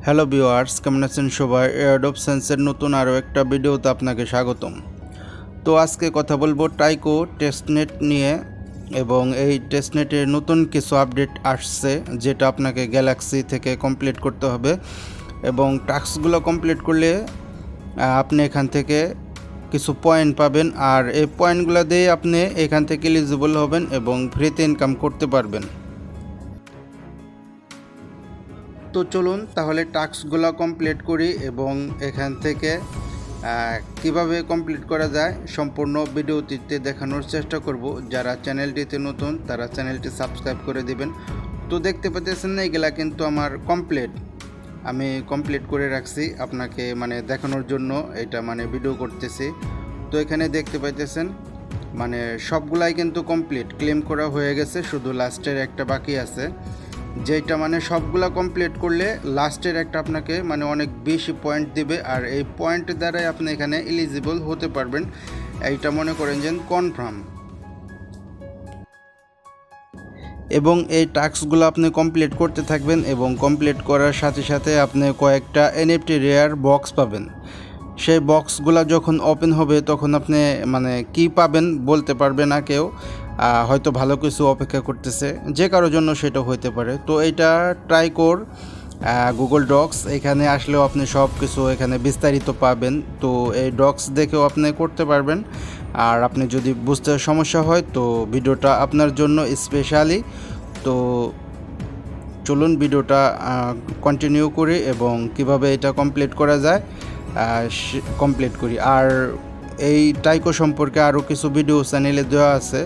Hello viewers, কেমন আছেন সবাই? এয়ারড্রপ সেন্সের নতুন আরও একটা ভিডিওতে আপনাকে স্বাগতম। তো আজকে কথা বলবো টাইকো টেস্টনেট নিয়ে, এবং এই টেস্টনেটের নতুন কিছু আপডেট আসছে যেটা আপনাকে গ্যালাক্সি থেকে কমপ্লিট করতে হবে, এবং টাস্কগুলো কমপ্লিট করলে আপনি এখান থেকে কিছু পয়েন্ট পাবেন, আর এই পয়েন্টগুলো দিয়ে আপনি এখান থেকে এলিজিবল হবেন এবং ফ্রিতে ইনকাম করতে পারবেন। তো চলুন তাহলে টাস্কগুলো কমপ্লিট করি এবং এখান থেকে কিভাবে কমপ্লিট করা যায় সম্পূর্ণ ভিডিওটিতে দেখানোর চেষ্টা করব। যারা চ্যানেলটিতে নতুন তারা চ্যানেলটি সাবস্ক্রাইব করে দিবেন। তো দেখতে পাচ্ছেন না, এগুলা কিন্তু আমার কমপ্লিট, আমি কমপ্লিট করে রাখছি আপনাকে দেখানোর জন্য এটা ভিডিও করতেছি। তো এখানে দেখতে পাইতেছেন সবগুলাই কিন্তু কমপ্লিট ক্লেম করা হয়ে গেছে, শুধু লাস্টের একটা বাকি আছে, যেটা সবগুলা কমপ্লিট করলে লাস্টের একটা আপনাকে অনেক বেশি পয়েন্ট দিবে, আর এই পয়েন্টের দ্বারাই আপনি এখানে এলিজিবল হতে পারবেন। এইটা মনে করেন যে কনফার্ম। এবং এই টাস্কগুলো আপনি কমপ্লিট করতে থাকবেন এবং কমপ্লিট করার সাথে সাথে আপনি কয়েকটা এনএফটি রেয়ার বক্স পাবেন। সেই বক্সগুলো যখন ওপেন হবে তখন আপনি কি পাবেন বলতে পারবে না কেউ, হয়তো ভালো কিছু অপেক্ষা করতেছে, যে কারোর জন্য সেটা হইতে পারে। তো এইটা ট্রাই কর গুগল ডক্স, এখানে আসলেও আপনি সব কিছু এখানে বিস্তারিত পাবেন। তো এই ডক্স দেখেও আপনি করতে পারবেন, আর আপনি যদি বুঝতে সমস্যা হয় তো ভিডিওটা আপনার জন্য স্পেশালি। তো চলুন ভিডিওটা কন্টিনিউ করি এবং কিভাবে এটা কমপ্লিট করা যায় কমপ্লিট করি। আর এই টাইকো সম্পর্কে আরও কিছু ভিডিও চ্যানেলে দেওয়া আছে,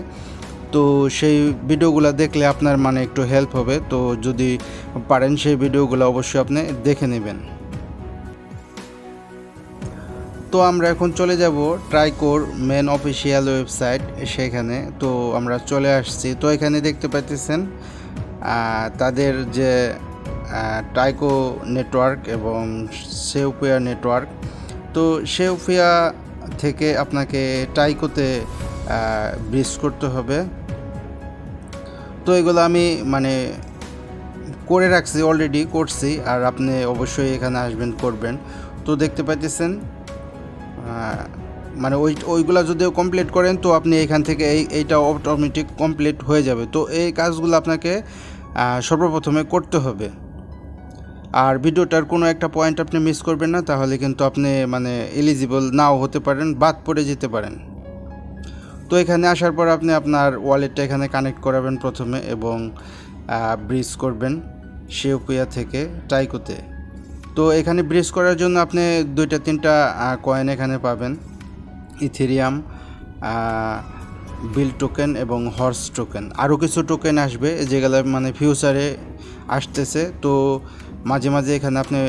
তো সেই ভিডিওগুলো দেখলে আপনার একটু হেল্প হবে। তো যদি পারেন সেই ভিডিওগুলো অবশ্যই আপনি দেখে নেবেন। তো আমরা এখন চলে যাব টাইকোর মেন অফিসিয়াল ওয়েবসাইট, সেখানে তো আমরা চলে আসছি। তো এখানে দেখতে পাচ্ছেন তাদের যে টাইকো নেটওয়ার্ক এবং সেউফিয়া নেটওয়ার্ক। তো সেউফিয়া থেকে আপনাকে টাইকোতে ব্রিজ করতে হবে। তো এগুলো আমি করে রাখছি, অলরেডি করছি, আর আপনি অবশ্যই এখানে আসবেন করবেন। তো দেখতে পাচ্ছেন ওইগুলো যদিও কমপ্লিট করেন তো আপনি এখান থেকে এইটা অটোমেটিক কমপ্লিট হয়ে যাবে। তো এই কাজগুলো আপনাকে সর্বপ্রথমে করতে হবে, আর ভিডিওটার কোনো একটা পয়েন্ট আপনি মিস করবেন না, তাহলে কিন্তু আপনি এলিজিবল নাও হতে পারেন, বাদ পড়ে যেতে পারেন। তো এখানে আসার পর আপনি আপনার ওয়ালেটটা এখানে কানেক্ট করাবেন প্রথমে, এবং ব্রিজ করবেন সেউফিয়া থেকে টাইকোতে। তো এখানে ব্রিজ করার জন্য আপনি 2-3টা কয়েন এখানে পাবেন, ইথেরিয়াম, বিল টোকেন এবং হর্স টোকেন। আরও কিছু টোকেন আসবে যেগুলো ফিউচারে আসতেছে। তো মাঝে মাঝে এখানে আপনি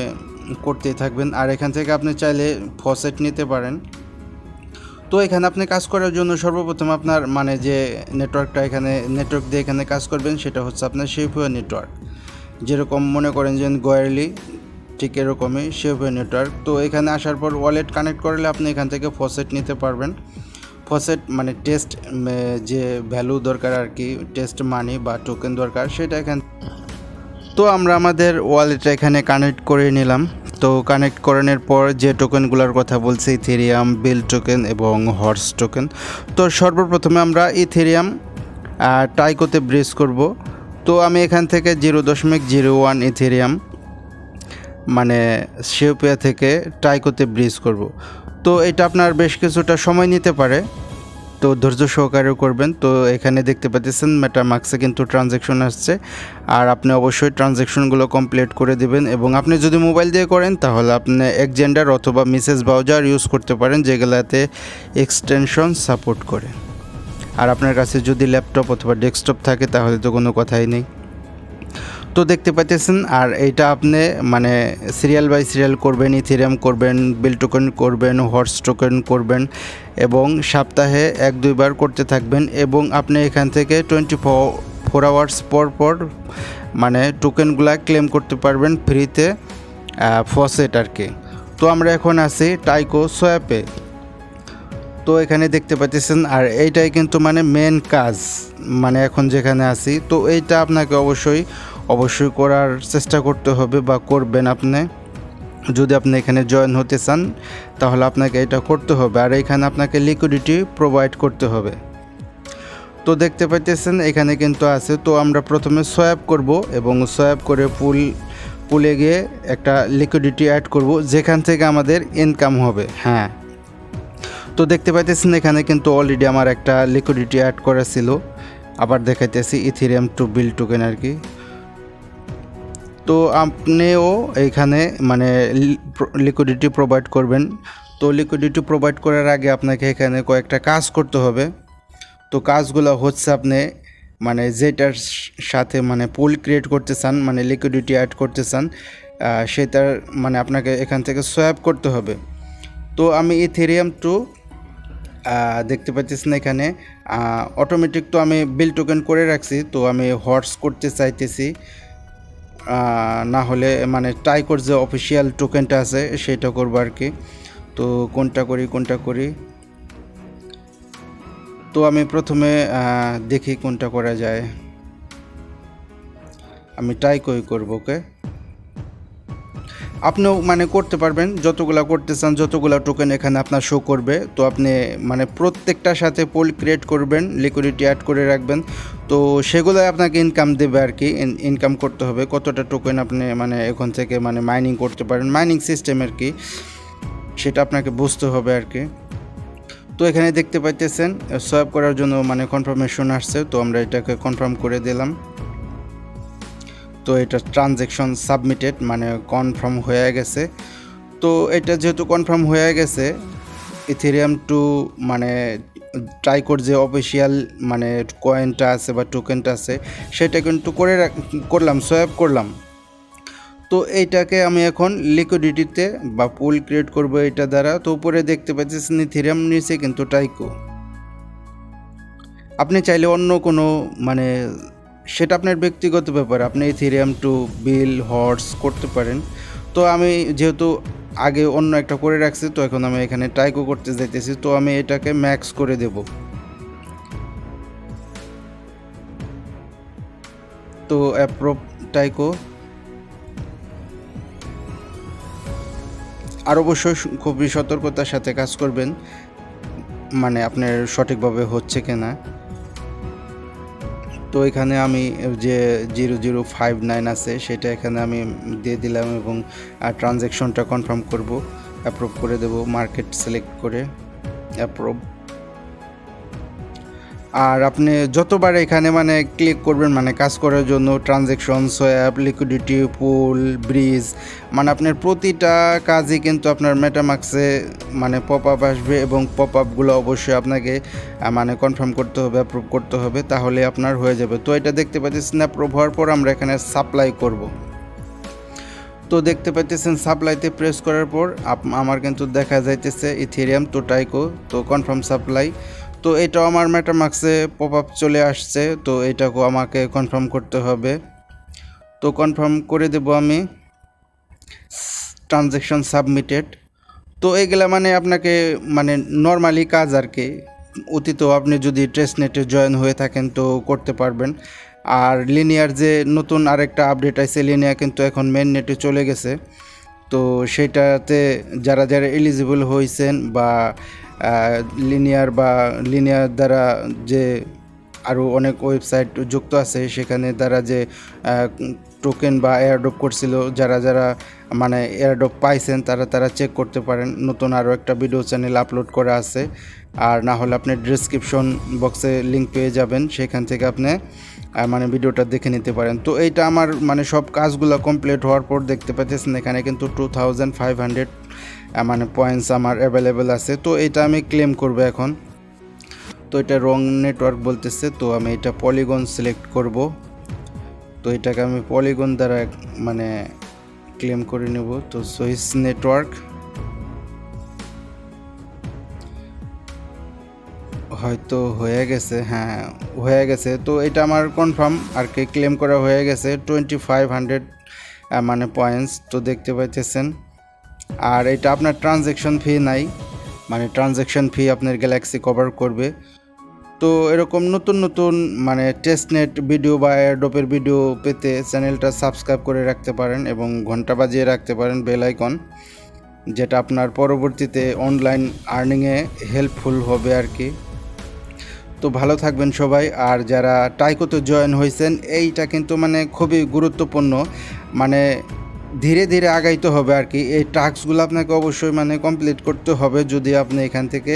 করতেই থাকবেন, আর এখান থেকে আপনি চাইলে ফসেট নিতে পারেন। তো এখানে আপনি কাজ করার জন্য সর্বপ্রথম আপনার যে নেটওয়ার্কটা এখানে নেটওয়ার্ক দিয়ে এখানে কাজ করবেন সেটা হচ্ছে আপনার সেউফিয়া নেটওয়ার্ক। যেরকম মনে করেন যে গোয়ারলি, ঠিক এরকমই সেউফিয়া নেটওয়ার্ক। তো এখানে আসার পর ওয়ালেট কানেক্ট করলে আপনি এখান থেকে ফসেট নিতে পারবেন। ফসেট টেস্ট যে ভ্যালু দরকার আর কি, টেস্ট মানি বা টোকেন দরকার সেটা এখানে। তো আমরা আমাদের ওয়ালেটটা এখানে কানেক্ট করে নিলাম। তো কানেক্ট করানোর পর যে টোকেনগুলোর কথা বলছি, ইথেরিয়াম, বিল টোকেন এবং হর্স টোকেন। তো সর্বপ্রথমে আমরা ইথেরিয়াম টাইকোতে ব্রিজ করব। তো আমি এখান থেকে 0.01 ইথেরিয়াম সেউফিয়া থেকে টাইকোতে ব্রিজ করব। তো এটা আপনার বেশ কিছুটা সময় নিতে পারে, তো ধৈর্য সহকারে করবেন। তো এখানে দেখতে পাচ্ছেন মেটামাক্সে কিন্তু ট্রানজ্যাকশন আসছে, আর আপনি অবশ্যই ট্রানজ্যাকশনগুলো কমপ্লিট করে দিবেন। এবং আপনি যদি মোবাইল দিয়ে করেন তাহলে আপনি এক্সজেন্ডার অথবা মিসেস ব্রাউজার ইউজ করতে পারেন, যেগুলোতে এক্সটেনশন সাপোর্ট করে। আর আপনার কাছে যদি ল্যাপটপ অথবা ডেস্কটপ থাকে তাহলে তো কোনো কথাই নেই। তো দেখতে পাচ্ছেন, আর এইটা আপনি সিরিয়াল বাই সিরিয়াল করবেন, ইথেরিয়াম করবেন, বিল টোকেন করবেন, হর্স টোকেন করবেন, এবং সপ্তাহে 1-2 বার করতে থাকবেন। এবং আপনি এখান থেকে 24 আওয়ার্স পর পর টোকেনগুলা ক্লেম করতে পারবেন ফ্রিতে, ফসেট আর কি। তো আমরা এখন আছি টাইকো সোয়াপে। তো এখানে দেখতে পাচ্ছেন, আর এইটাই কিন্তু মেন কাজ এখন যেখানে আছি। তো এইটা আপনাকে অবশ্যই অবশ্যই করার চেষ্টা করতে হবে বা করবেন আপনি। যদি আপনি এখানে জয়েন হতে চান তাহলে আপনাকে এটা করতে হবে, আর এখানে আপনাকে লিকুইডিটি প্রোভাইড করতে হবে। তো দেখতে পাইতেছেন এখানে কিন্তু আছে। তো আমরা প্রথমে সোয়াপ করব এবং সোয়াপ করে পুলে গিয়ে একটা লিকুইডিটি অ্যাড করব যেখান থেকে আমাদের ইনকাম হবে। হ্যাঁ, তো দেখতে পাইতেছেন এখানে কিন্তু অলরেডি আমার একটা লিকুইডিটি অ্যাড করা ছিল। আবার দেখাইতেছি ইথেরিয়াম টু বিল টোকেন আর কি। তো আপনিও এইখানে মানে লিকুইডিটি প্রোভাইড করবেন। তো লিকুইডিটি প্রোভাইড করার আগে আপনাকে এখানে কয়েকটা কাজ করতে হবে। তো কাজগুলো হচ্ছে আপনি মানে যেটার সাথে মানে পুল ক্রিয়েট করতে চান, মানে লিকুইডিটি অ্যাড করতে চান, সেটার মানে আপনাকে এখান থেকে সোয়াপ করতে হবে। তো আমি ইথেরিয়াম টু দেখতে পাচ্ছেন এখানে অটোমেটিক, তো আমি বিল টোকেন করে রাখছি। তো আমি হর্স করতে চাইতেছি, না হলে মানে টাইকোর যে অফিসিয়াল টোকেনটা আছে সেটা করবো আর কি। তো কোনটা করি। তো আমি প্রথমে দেখি কোনটা করা যায়। আমি টাইকোই করব। ওকে, আপনিও মানে করতে পারবেন, যতগুলা করতে চান, যতগুলা টোকেন এখানে আপনার শো করবে। তো আপনি মানে প্রত্যেকটার সাথে পোল ক্রিয়েট করবেন, লিকুইডিটি অ্যাড করে রাখবেন। তো সেগুলো আপনাকে ইনকাম দেবে আর কি। ইনকাম করতে হবে কতটা টোকেন আপনি মানে এখান থেকে মানে মাইনিং করতে পারেন, মাইনিং সিস্টেম আর কি, সেটা আপনাকে বুঝতে হবে আর কি। তো এখানে দেখতে পাইতেছেন সোয়াপ করার জন্য মানে কনফার্মেশন আসছে। তো আমরা এটাকে কনফার্ম করে দিলাম। তো এটা ট্রানজ্যাকশন সাবমিটেড মানে কনফার্ম হয়ে গেছে। তো এটা যেহেতু কনফার্ম হয়ে গেছে, ইথেরিয়াম টু মানে টাইকোর যে অফিসিয়াল মানে কয়েনটা আছে বা টোকেনটা আছে সেটা কিন্তু করলাম, সোয়াপ করলাম। তো এইটাকে আমি এখন লিকুইডিটিতে বা পুল ক্রিয়েট করব এটা দ্বারা। তো উপরে দেখতে পাচ্ছেন ইথেরিয়াম, নিচে কিন্তু টাইকো। আপনি চাইলে অন্য কোনো মানে সেটা আপনার ব্যক্তিগত ব্যাপার, আপনি ইথেরিয়াম টু বিল হর্স করতে পারেন। তো আমি যেহেতু আগে অন্য একটা করে রাখছি, তো এখন আমি এখানে টাইকো করতে যাইতেছি। তো আমি এটাকে ম্যাক্স করে দেব। তো অ্যাপ্রুভ টাইকো। আর অবশ্যই খুবই সতর্কতার সাথে কাজ করবেন, মানে আপনার সঠিকভাবে হচ্ছে কিনা। তো এখানে আমি যে 0059 আছে সেটা এখানে আমি দিয়ে দিলাম এবং ট্রানজ্যাকশনটা কনফার্ম করব, অ্যাপ্রুভ করে দেব, মার্কেট সিলেক্ট করে অ্যাপ্রুভ। আর আপনি যতবার এখানে মানে ক্লিক করবেন মানে কাজ করার জন্য, ট্রানজ্যাকশন, সোয়াপ, লিকুইডিটি, পুল, ব্রিজ, মানে আপনার প্রতিটা কাজই কিন্তু আপনার মেটামাক্সে মানে পপ আপ আসবে এবং পপ আপগুলো অবশ্যই আপনাকে মানে কনফার্ম করতে হবে, অ্যাপ্রুভ করতে হবে, তাহলে আপনার হয়ে যাবে। তো এটা দেখতে পাচ্ছেন অ্যাপ্রুভ হওয়ার পর আমরা এখানে সাপ্লাই করব। তো দেখতে পাচ্ছেন সাপ্লাইতে প্রেস করার পর আমার কিন্তু দেখা যাইতেছে ইথেরিয়াম টু টাইকো, তো কনফার্ম সাপ্লাই। তো এটাও আমার মেটামাক্সে পপ আপ চলে আসছে। তো এটাকেও আমাকে কনফার্ম করতে হবে। তো কনফার্ম করে দেব আমি, ট্রানজ্যাকশন সাবমিটেড। তো এইগুলা মানে আপনাকে মানে নর্মালি কাজ আর কি। অতীতেও আপনি যদি টেস্টনেটে জয়েন হয়ে থাকেন তো করতে পারবেন। আর লিনিয়ার যে নতুন আরেকটা আপডেট আছে, লিনিয়ার কিন্তু এখন মেন নেটে চলে গেছে। তো সেটাতে যারা যারা এলিজিবল হয়েছেন বা লিনিয়ার দ্বারা যে আরও অনেক ওয়েবসাইট যুক্ত আছে, সেখানে দ্বারা যে টোকেন বা এয়ারড্রপ করছিল, যারা যারা মানে এয়ারড্রপ পাইছেন তারা চেক করতে পারেন। নতুন আরও একটা ভিডিও চ্যানেল আপলোড করা আছে, আর না হলে আপনি ডিসক্রিপশন বক্সে লিঙ্ক পেয়ে যাবেন, সেখান থেকে আপনি মানে ভিডিওটা দেখে নিতে পারেন। তো এইটা আমার মানে সব কাজগুলো কমপ্লিট হওয়ার পর দেখতে পাচ্ছেন এখানে কিন্তু 2500 মানে পয়েন্টস আমার অ্যাভেলেবেল আছে। তো এটা আমি ক্লেম করব এখন। তো এটা রং নেটওয়ার্ক বলতেছে, তো আমি এটা পলিগন সিলেক্ট করব। তো এটাকে আমি পলিগন দ্বারা মানে ক্লেম করে নেব। তো সুইস নেটওয়ার্ক হয়তো হয়ে গেছে, হ্যাঁ হয়ে গেছে। তো এটা আমার কনফার্ম আর কি, ক্লেম করা হয়ে গেছে 2500 মানে পয়েন্টস। তো দেখতে পাইতেছেন। আর এটা আপনার ট্রানজ্যাকশন ফি নাই, মানে ট্রানজ্যাকশন ফি আপনার গ্যালাক্সি কভার করবে। তো তো এরকম নতুন নতুন মানে টেস্টনেট ভিডিও বা এয়ারড্রপের ভিডিও পেতে চ্যানেলটা সাবস্ক্রাইব করে রাখতে পারেন এবং ঘন্টা বাজিয়ে রাখতে পারেন বেল আইকন, যেটা আপনার পরবর্তীতে অনলাইন আর্নিংয়ে হেল্পফুল হবে আর কি। তো ভালো থাকবেন সবাই। আর যারা টাইকোতে জয়েন হয়েছেন, এইটা কিন্তু মানে খুবই গুরুত্বপূর্ণ, মানে ধীরে ধীরে আগাইতে হবে আর কি। এই টাস্কগুলো আপনাকে অবশ্যই মানে কমপ্লিট করতে হবে যদি আপনি এখান থেকে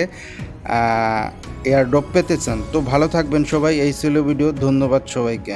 এয়ারড্রপ পেতে চান। তো ভালো থাকবেন সবাই। এই ছিল ভিডিও। ধন্যবাদ সবাইকে।